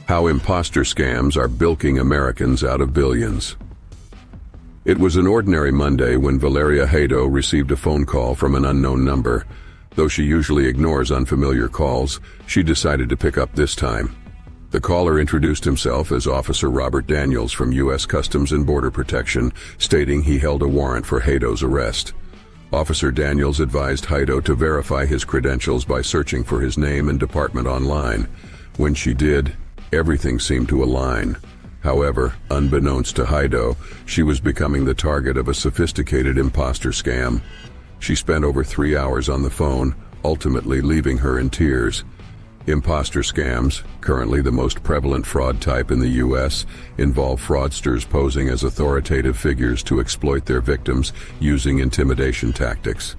How imposter scams are bilking Americans out of billions. It was an ordinary Monday when Valeria Haedo received a phone call from an unknown number. Though she usually ignores unfamiliar calls, she decided to pick up this time. The caller introduced himself as Officer Robert Daniels from U.S. Customs and Border Protection, stating he held a warrant for Haedo's arrest. Officer Daniels advised Haedo to verify his credentials by searching for his name and department online. When she did, everything seemed to align. However, unbeknownst to Haedo, she was becoming the target of a sophisticated imposter scam. She spent over 3 hours on the phone, ultimately leaving her in tears. Imposter scams, currently the most prevalent fraud type in the U.S., involve fraudsters posing as authoritative figures to exploit their victims using intimidation tactics.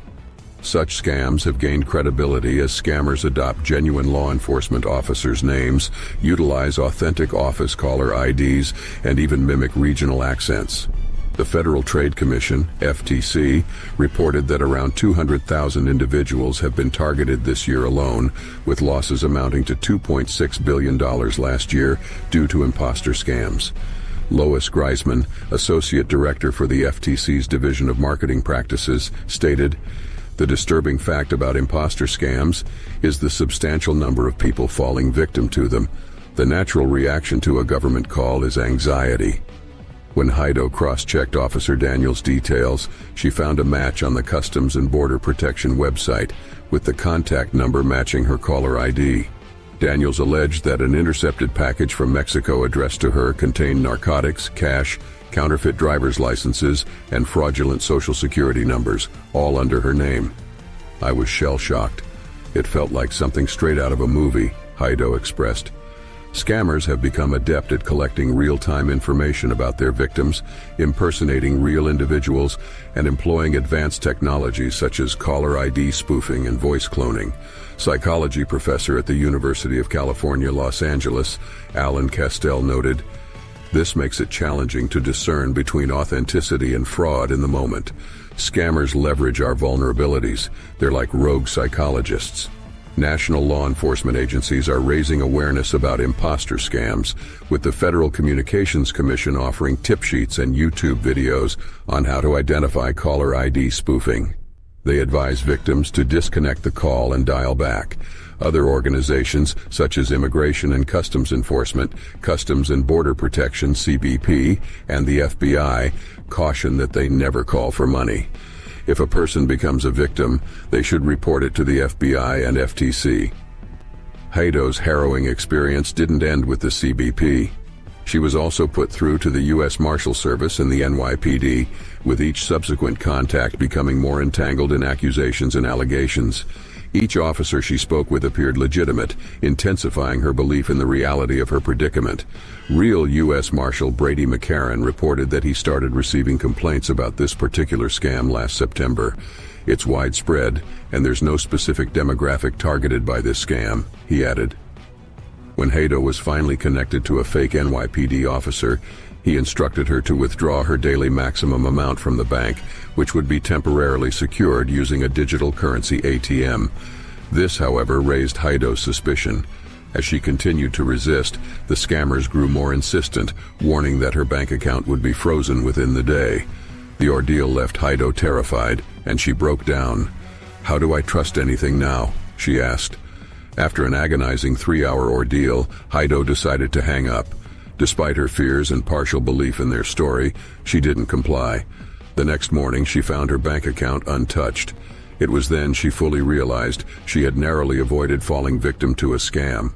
Such scams have gained credibility as scammers adopt genuine law enforcement officers' names, utilize authentic office caller IDs, and even mimic regional accents. The Federal Trade Commission, FTC, reported that around 200,000 individuals have been targeted this year alone, with losses amounting to $2.6 billion last year due to imposter scams. Lois Greisman, Associate Director for the FTC's Division of Marketing Practices, stated, "The disturbing fact about imposter scams is the substantial number of people falling victim to them. The natural reaction to a government call is anxiety." When Haedo cross-checked Officer Daniels' details, she found a match on the Customs and Border Protection website, with the contact number matching her caller ID. Daniels alleged that an intercepted package from Mexico addressed to her contained narcotics, cash, counterfeit driver's licenses, and fraudulent Social Security numbers, all under her name. "I was shell-shocked. It felt like something straight out of a movie," Haedo expressed. Scammers have become adept at collecting real-time information about their victims, impersonating real individuals, and employing advanced technologies such as caller ID spoofing and voice cloning. Psychology professor at the University of California, Los Angeles, Alan Castell noted, "This makes it challenging to discern between authenticity and fraud in the moment. Scammers leverage our vulnerabilities. They're like rogue psychologists." National law enforcement agencies are raising awareness about imposter scams, with the Federal Communications Commission offering tip sheets and YouTube videos on how to identify caller ID spoofing. They advise victims to disconnect the call and dial back. Other organizations, such as Immigration and Customs Enforcement, Customs and Border Protection (CBP), and the FBI, caution that they never call for money. If a person becomes a victim, they should report it to the FBI and FTC. Haedo's harrowing experience didn't end with the CBP. She was also put through to the U.S. Marshal Service and the NYPD, with each subsequent contact becoming more entangled in accusations and allegations. Each officer she spoke with appeared legitimate, intensifying her belief in the reality of her predicament. Real U.S. Marshal Brady McCarran reported that he started receiving complaints about this particular scam last September. "It's widespread, and there's no specific demographic targeted by this scam," he added. When Haedo was finally connected to a fake NYPD officer, he instructed her to withdraw her daily maximum amount from the bank, which would be temporarily secured using a digital currency ATM. This, however, raised Haedo's suspicion. As she continued to resist, the scammers grew more insistent, warning that her bank account would be frozen within the day. The ordeal left Haedo terrified, and she broke down. "How do I trust anything now?" she asked. After an agonizing 3-hour ordeal, Haedo decided to hang up. Despite her fears and partial belief in their story, she didn't comply. The next morning, she found her bank account untouched. It was then she fully realized she had narrowly avoided falling victim to a scam.